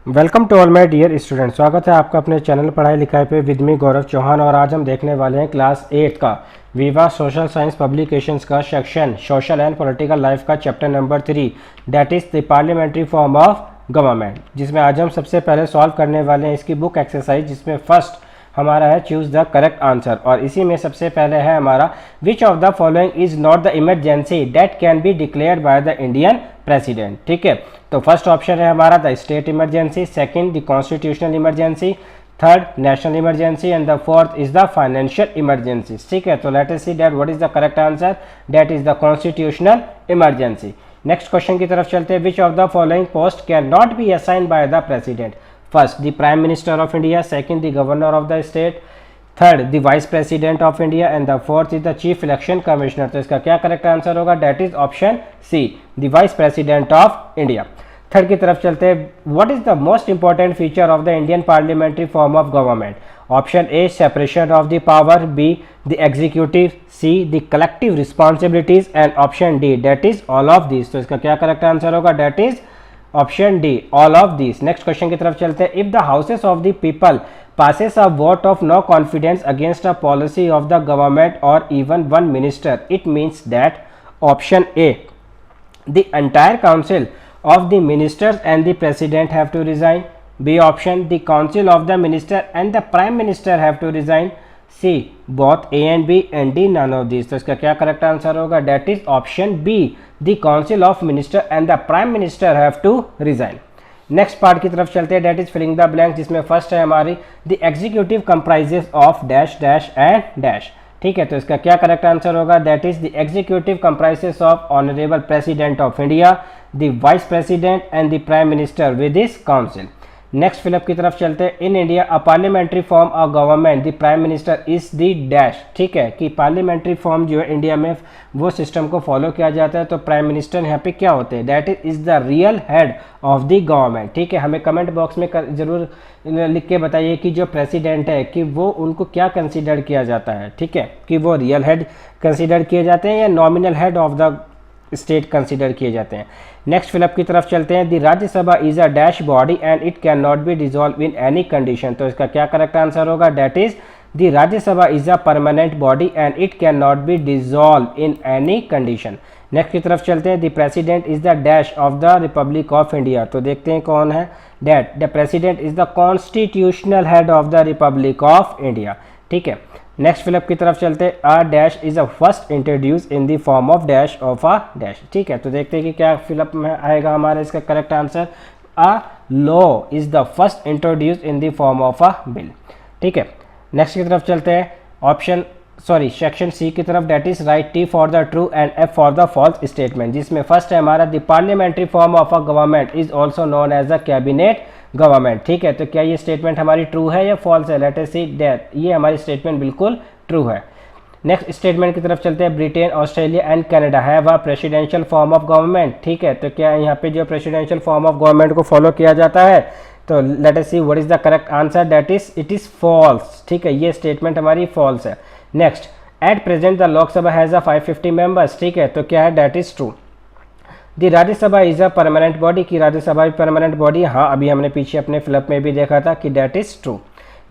Welcome to all my dear student. स्वागत है आपका अपने चैनल पढ़ाई लिखाई पे विद मी गौरव चौहान। और आज हम देखने वाले हैं क्लास 8 का विवा सोशल साइंस पब्लिकेशंस का section social and political life का chapter number 3 that is the parliamentary form of government, जिसमें आज हम सबसे पहले सॉल्व करने वाले हैं इसकी बुक एक्सरसाइज, जिसमें फर्स्ट हमारा है चूज द करेक्ट आंसर। और इसी में सबसे पहले है हमारा which of the following is not the emergency that can be declared by the Indian president. ठीक है, तो फर्स्ट ऑप्शन है हमारा the state emergency, second the constitutional emergency, third national emergency and the fourth is the financial emergency. ठीक है, तो let us see that what is the correct answer, that is the constitutional emergency. Next question की तरफ चलते हैं। Which of the following post can not be assigned by the president? First, the Prime Minister of India. Second, the Governor of the State. Third, the Vice President of India. And the fourth is the Chief Election Commissioner. तो इसका क्या correct answer होगा? That is option C, the Vice President of India. Third की तरफ चलते हैं। What is the most important feature of the Indian parliamentary form of government? Option A, separation of the power. B, the executive. C, the collective responsibilities. And option D, that is all of these. तो इसका क्या correct answer होगा? That is option D, all of this. Next question की तरफ चलते हैं। If the houses of the people passes a vote of no confidence against a policy of the government or even one minister, it means that option A, the entire council of the ministers and the president have to resign. B option, the council of the minister and the prime minister have to resign. C, both A and B, and D, none of these। तो इसका क्या correct answer होगा? That is option B, the council of minister and the prime minister have to resign. Next part की तरफ चलते हैं, that is filling the blank, जिसमें first है हमारी the executive comprises of dash dash and dash. ठीक है, तो इसका क्या करेक्ट आंसर होगा? That is the executive comprises of honourable president of India, the vice president and the prime minister with this council. Next fill up की तरफ चलते हैं। In India a parliamentary form of government the prime minister is the dash. ठीक है, कि parliamentary form जो है India में वो सिस्टम को फॉलो किया जाता है, तो प्राइम मिनिस्टर यहाँ पे क्या होते हैं? That is the real head of the government. ठीक है, हमें कमेंट बॉक्स में जरूर लिख के बताइए कि जो प्रेसिडेंट है कि वो उनको क्या कंसिडर किया जाता है। ठीक है, कि वो रियल हेड कंसिडर किए जाते हैं या nominal head of the state consider किए जाते हैं। नेक्स्ट फिलअप की तरफ चलते हैं। The Rajya Sabha is a dash body and it can not be dissolve in any condition. तो इसका क्या करेक्ट आंसर होगा? That is the Rajya Sabha is a permanent body and it can not be dissolve in any condition. Next की तरफ चलते हैं। The president is the dash of the Republic of India. तो देखते हैं कौन है। That the president is the constitutional head of the Republic of India. ठीक है, नेक्स्ट फिलअप की तरफ चलते हैं। A dash is a first introduce in the form of dash of a dash. ठीक है, तो देखते हैं कि क्या फिलअप में आएगा हमारा इसका correct answer. A law is the first introduce in the form of a bill. ठीक है, नेक्स्ट की तरफ चलते हैं। सेक्शन सी की तरफ। That is right T for the true and F for the false statement, जिसमें फर्स्ट है हमारा the parliamentary form of a government is also known as a cabinet government. ठीक है, तो क्या ये स्टेटमेंट हमारी ट्रू है या फॉल्स है? लेट अस सी दैट ये हमारी स्टेटमेंट बिल्कुल ट्रू है। नेक्स्ट स्टेटमेंट की तरफ चलते हैं। Britain, Australia and Canada have a presidential form of government. ठीक है, तो क्या यहाँ पे जो प्रेसिडेंशियल फॉर्म ऑफ गवर्नमेंट को फॉलो किया जाता है? तो let us see what is the correct answer, that is it is false. ठीक है, ये स्टेटमेंट हमारी फॉल्स है। Next, at present the Lok Sabha has a 550 members. ठीक है, तो क्या है? That is true. The Rajya Sabha is a permanent body, की राज्यसभा भी परमानेंट बॉडी। हाँ, अभी हमने पीछे अपने फिलअप में भी देखा था कि दैट इज ट्रू।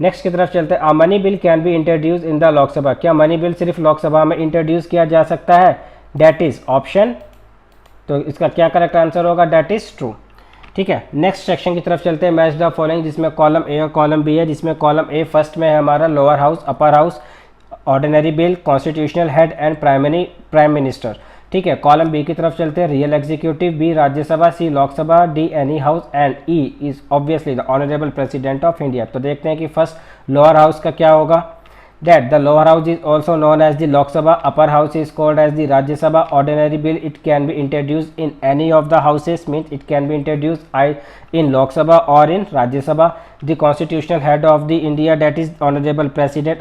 नेक्स्ट की तरफ चलते हैं। A money bill can be introduce in the Lok Sabha. क्या मनी बिल सिर्फ लोकसभा में इंट्रोड्यूस किया जा सकता है? दैट इज ऑप्शन, तो इसका क्या करेक्ट आंसर होगा? That is true. ठीक है, नेक्स्ट सेक्शन की तरफ चलते हैं। मैच द फॉलोइंग, जिसमें कॉलम ए और कॉलम बी है, जिसमें कॉलम ए फर्स्ट में है हमारा lower house, upper house, ordinary bill, constitutional head and prime minister. ठीक है, कॉलम बी की तरफ चलते हैं। Real executive, B Rajya Sabha, C Lok Sabha, D any house and E is obviously the honourable president of India. तो देखते हैं कि फर्स्ट लोअर हाउस का क्या होगा। That the lower house is also known as the Lok Sabha, upper house is called as the Rajya Sabha, ordinary bill it can be introduce in any of the houses, means it can be introduce in Lok Sabha और in Rajya Sabha. The constitutional head of the India that is honourable president,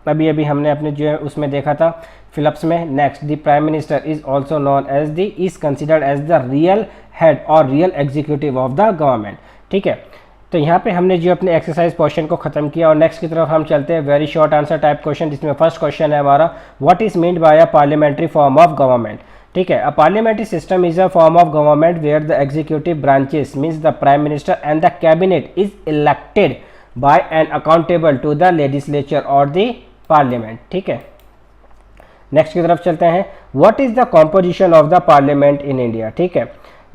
अभी हमने अपने जो है उसमें देखा था fill ups में। Next, the prime minister is also known as the is considered as the real head और real executive of the government. ठीक है, तो यहाँ पे हमने जो अपने एक्सरसाइज क्वेश्चन को खत्म किया और नेक्स्ट की तरफ हम चलते हैं। Very short answer type question, जिसमें फर्स्ट क्वेश्चन है हमारा what is meant by a parliamentary form of government. ठीक है, a parliamentary system is a form of government where the executive branches means the prime minister and the cabinet is elected by and accountable to the legislature और the parliament. ठीक है, next की तरफ चलते हैं। What is the composition of the parliament in India. ठीक है,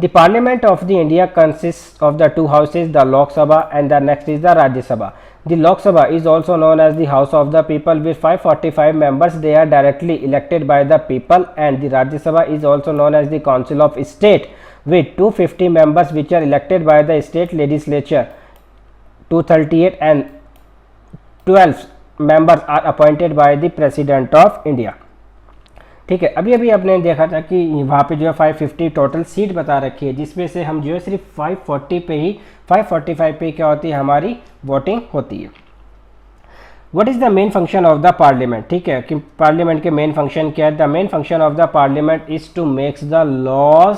the parliament of the India consist of the two houses, the लोक सभा and the next is the राज्य सभा। The Lok Sabha is also known as the House of the People with 545 members. They are directly elected by the people, and the Rajya Sabha is also known as the Council of State with 250 members which are elected by the state legislature. 238 and 12 members are appointed by the President of India. ठीक है, अभी अभी आपने देखा था कि वहाँ पे जो है 550 टोटल सीट बता रखी है, जिसमें से हम जो है सिर्फ 540 पे ही 545 पे क्या होती है हमारी वोटिंग होती है। What is the main function of the parliament. ठीक है, कि पार्लियामेंट के मेन फंक्शन क्या है। The main function of the parliament is to makes the laws,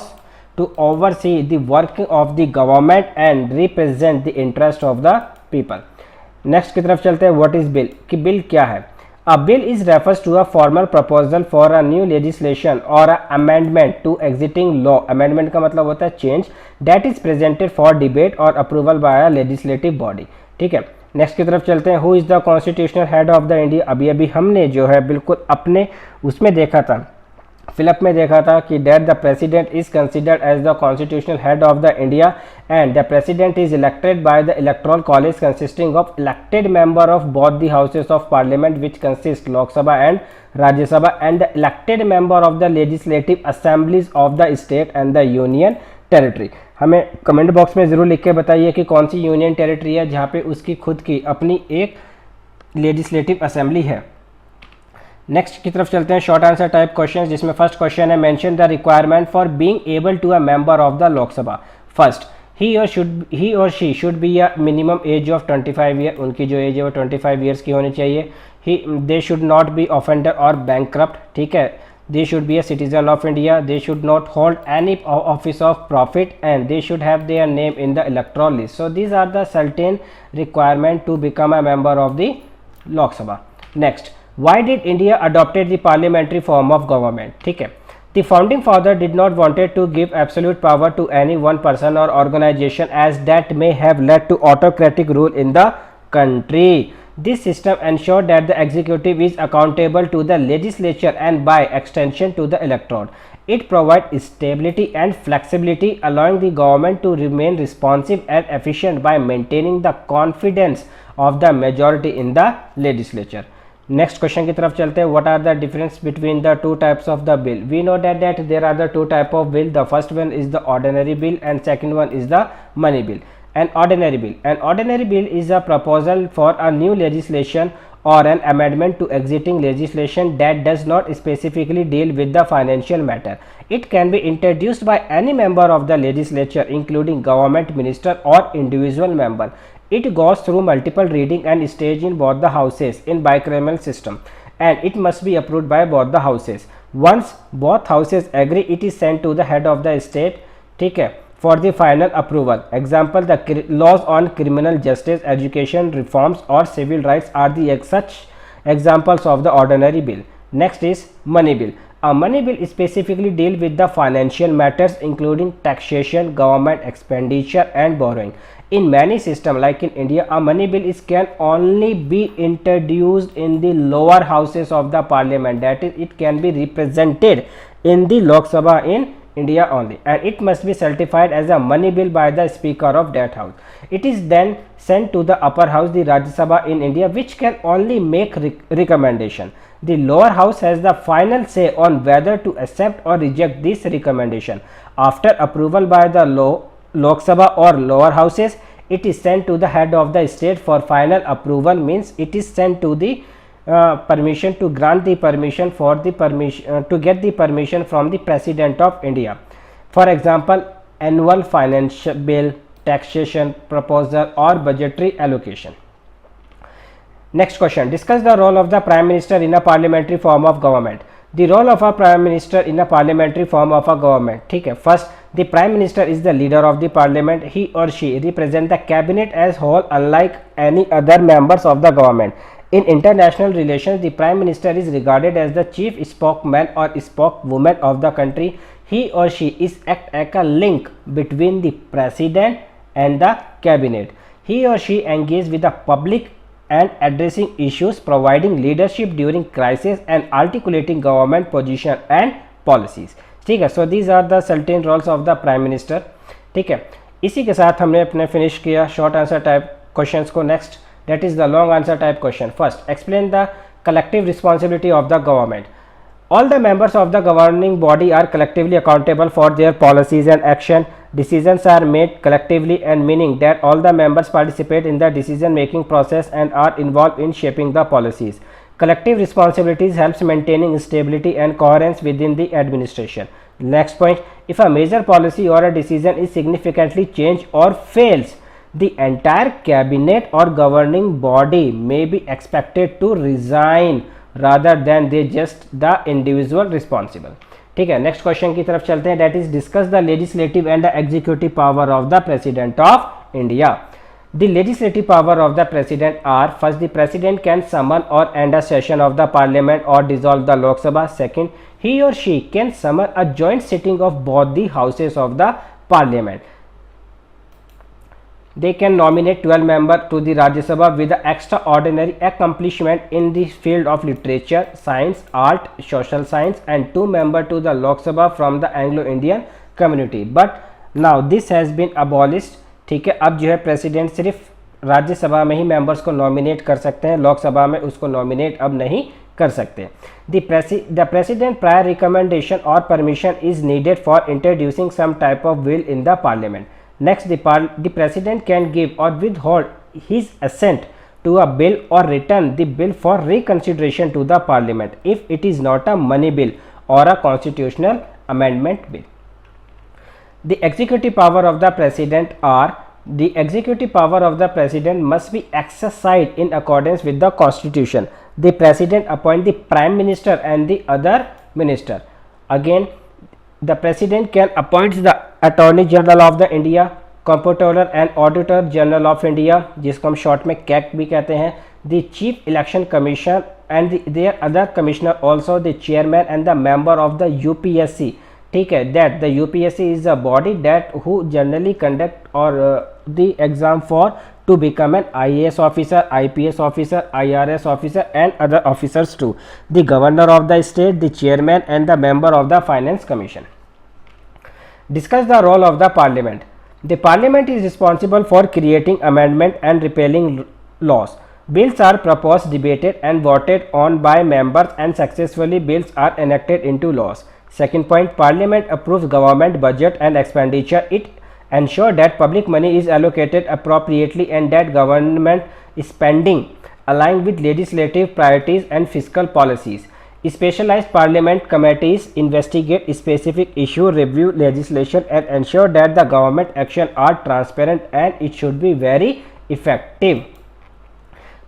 to oversee the working of the government and represent the interest of the people. Next की तरफ चलते हैं। व्हाट इज बिल, कि bill क्या है। A bill is refers to a formal proposal for a new legislation or a amendment to existing law. Amendment का मतलब होता है change that is presented for debate or approval by a legislative body. ठीक है, next की तरफ चलते हैं। Who is the constitutional head of the India। अभी अभी हमने जो है बिल्कुल अपने उसमें देखा था, फिलअप में देखा था कि that the president is considered as the constitutional head of the India and the president is elected by the electoral college consisting of elected member of both the houses of parliament which consist Lok Sabha and Rajya Sabha and the elected member of the legislative assemblies of the state and the union territory. हमें comment box में जरूर लिख के बताइए कि कौन सी union territory है जहाँ पे उसकी खुद की अपनी एक लेजिस्लेटिव असेंबली है। नेक्स्ट की तरफ चलते हैं। शॉर्ट आंसर टाइप क्वेश्चन, जिसमें फर्स्ट क्वेश्चन है mention the requirement for being able to a member of the Lok Sabha. First, he और she should be a minimum age of 25 year. उनकी जो एज है वो 25 ईयर्स की होनी चाहिए। They should not be offender और बैंकक्रप्ट। ठीक है, they should be a citizen of India. They should not hold any office of profit and they should have their name in the electoral list. So these are the certain requirement to become a member of the Lok Sabha. Next, why did India adopted the parliamentary form of government। ठीक है, the founding father did not wanted to give absolute power to any one person or organization as that may have led to autocratic rule in the country. This system ensured that the executive is accountable to the legislature and by extension to the electorate. It provides stability and flexibility, allowing the government to remain responsive and efficient by maintaining the confidence of the majority in the legislature. Next question की तरफ चलते हैं। What are the difference between the two types of the bill. We know that there are the two type of bill. The first one is the ordinary bill and second one is the money bill. An ordinary bill is a proposal for a new legislation or an amendment to existing legislation that does not specifically deal with the financial matter. It can be introduced by any member of the legislature, including government minister or individual member. It goes through multiple reading and stage in both the houses in bicameral system, and it must be approved by both the houses. Once both houses agree, it is sent to the head of the state, ठीक है, for the final approval. Example, the laws on criminal justice, education reforms or civil rights are the such examples of the ordinary bill. Next is money bill. A money bill specifically deal with the financial matters including taxation, government expenditure and borrowing. In many systems like in India, a money bill can only be introduced in the lower houses of the parliament. That is, it can be represented in the Lok Sabha in India only, and it must be certified as a money bill by the speaker of that house. It is then sent to the upper house, the Rajya Sabha in India, which can only make recommendation. The lower house has the final say on whether to accept or reject this recommendation. After approval by the Lok Sabha or lower houses, it is sent to the head of the state for final approval. Means it is sent to the permission to grant the permission for the permission to get the permission from the President of India. For example, annual financial bill, taxation proposal or budgetary allocation. Next question, discuss the role of the Prime Minister in a parliamentary form of government. The role of a Prime Minister in a parliamentary form of a government. ठीक है, first, the Prime Minister is the leader of the parliament. He or she represent the cabinet as whole, unlike any other members of the government. In international relations, the Prime Minister is regarded as the chief spokesman or spokeswoman of the country. He or she is act like a link between the President and the Cabinet. He or she engages with the public and addressing issues, providing leadership during crisis and articulating government position and policies. ठीक है, so these are the certain roles of the prime minister. ठीक है, इसी के साथ हमने अपने finish किया शॉर्ट आंसर टाइप क्वेश्चंस को. Next that is the long answer type question. First, explain the collective responsibility of the government. All the members of the governing body are collectively accountable for their policies and action. Decisions are made collectively, and meaning that all the members participate in the decision making process and are involved in shaping the policies. Collective responsibilities helps maintaining stability and coherence within the administration. Next point, if a major policy or a decision is significantly changed or fails, the entire cabinet or governing body may be expected to resign rather than they just the individual responsible. ठीक है, next question की तरफ चलते हैं. That is discuss the legislative and the executive power of the president of India. The legislative power of the president are: first, the president can summon or end a session of the parliament or dissolve the Lok Sabha. Second, he or she can summon a joint sitting of both the houses of the parliament. They can nominate 12 members to the Rajya Sabha with the extraordinary accomplishment in the field of literature, science, art, social science, and 2 members to the Lok Sabha from the Anglo-Indian community. But now this has been abolished. ठीक है, अब जो है president सिर्फ राज्यसभा में ही members को nominate कर सकते हैं, लोकसभा में उसको नॉमिनेट अब नहीं कर सकते. द प्रेसिडेंट प्रायर रिकमेंडेशन और permission is needed for introducing some type of bill in the parliament. Next, the president can give or withhold his assent to a bill or return the bill for reconsideration to the parliament if it is not a money bill or a constitutional amendment bill. The executive power of the president are: the executive power of the president must be exercised in accordance with the constitution. The president appoint the prime minister and the other minister. Again, the president can appoint the attorney general of the India, comptroller and auditor general of India, जिसको हम short में कैक भी कहते हैं, the chief election commission and their other commissioner, also the chairman and the member of the UPSC. ठीक है, that the UPSC is a body that who generally conduct or the exam for to become an IAS officer, IPS officer, IRS officer and other officers too. The governor of the state, the chairman and the member of the finance commission. Discuss the role of the parliament. The parliament is responsible for creating, amendment and repealing laws. Bills are proposed, debated and voted on by members, and successfully bills are enacted into laws. Second point, parliament approves government budget and expenditure. It ensures that public money is allocated appropriately and that government spending align with legislative priorities and fiscal policies. Specialized parliament committees investigate specific issue, review legislation and ensure that the government action are transparent and it should be very effective.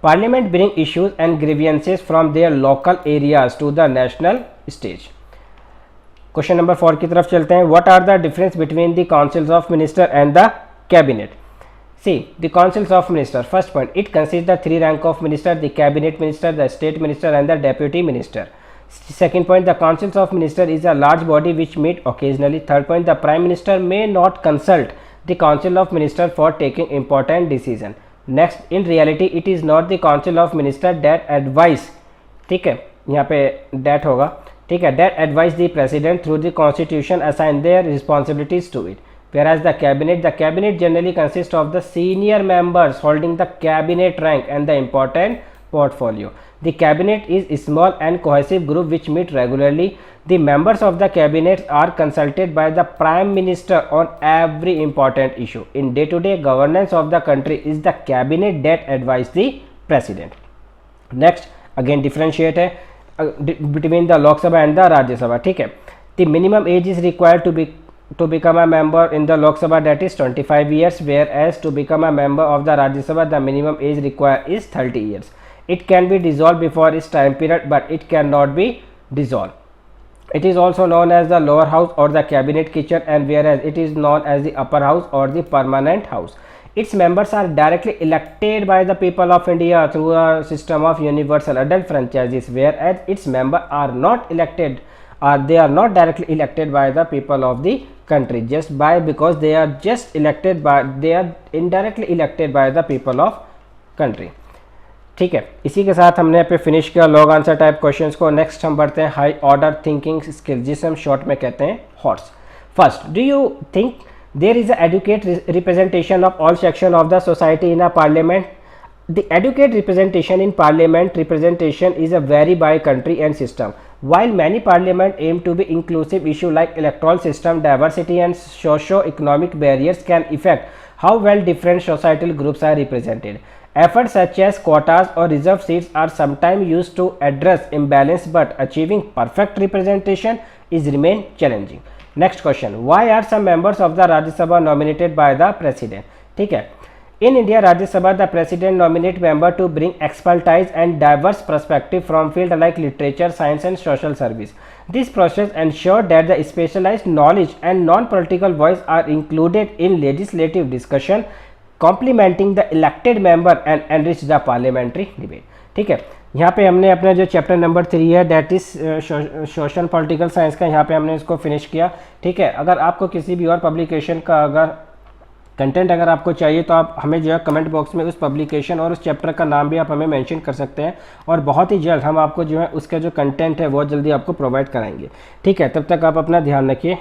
Parliament bring issues and grievances from their local areas to the national stage. Question number 4 की तरफ चलते हैं. What are the difference between the councils of minister and the cabinet? See, the councils of minister. First point, it consists the 3 rank of minister: the cabinet minister, the state minister and the deputy minister. Second point, the councils of minister is a large body which meet occasionally. Third point, the prime minister may not consult the council of minister for taking important decision. Next, in reality it is not the council of minister that advise, ठीक है, यहाँ पे that होगा, ठीक है, that advise the president through the constitution assign their responsibilities to it. Whereas the cabinet generally consists of the senior members holding the cabinet rank and the important portfolio. The cabinet is a small and cohesive group which meet regularly. The members of the cabinet are consulted by the prime minister on every important issue. In day-to-day governance of the country is the cabinet that advise the president. Next, again differentiate है between the Lok Sabha and the Rajya Sabha. ठीक है, the minimum age is required to become a member in the Lok Sabha, that is 25 years, whereas to become a member of the Rajya Sabha the minimum age required is 30 years. It can be dissolved before its time period, but it cannot be dissolved. It is also known as the lower house or the cabinet kitchen, and whereas it is known as the upper house or the permanent house. Its members are directly elected by the people of India through a system of universal adult franchises, whereas its members are not elected, or they are not directly elected by the people of the country, just by because they are just elected by, they are indirectly elected by the people of country. ठीक है, इसी के साथ हमने पे finish किया long answer type questions को। Next हम बढ़ते हैं हाई ऑर्डर थिंकिंग स्किल, जिसे हम शॉर्ट में कहते हैं horse. First, do you think there is a adequate representation of all section of the society in a parliament? The adequate representation in parliament representation is a vary by country and system. While many parliament aim to be inclusive, issue like electoral system diversity and socio-economic barriers can affect how well different societal groups are represented. Efforts such as quotas or reserved seats are sometimes used to address imbalance, but achieving perfect representation is remain challenging. Next question, why are some members of the Rajya Sabha nominated by the president? ठीक है, in India Rajya Sabha the president nominate member to bring expertise and diverse perspective from field like literature, science and social service. This process ensure that the specialised knowledge and non political voice are included in legislative discussion, complementing the elected member and enrich the parliamentary debate. ठीक है, यहाँ पे हमने अपना जो chapter number 3 है that is social political science का, यहाँ पे हमने इसको फिनिश किया. ठीक है, अगर आपको किसी भी और पब्लिकेशन का अगर कंटेंट अगर आपको चाहिए तो आप हमें जो है कमेंट बॉक्स में उस पब्लिकेशन और उस चैप्टर का नाम भी आप हमें मेंशन कर सकते हैं, और बहुत ही जल्द हम आपको जो है उसका जो कंटेंट है वो जल्दी आपको प्रोवाइड कराएंगे. ठीक है, तब तक आप अपना ध्यान रखिए.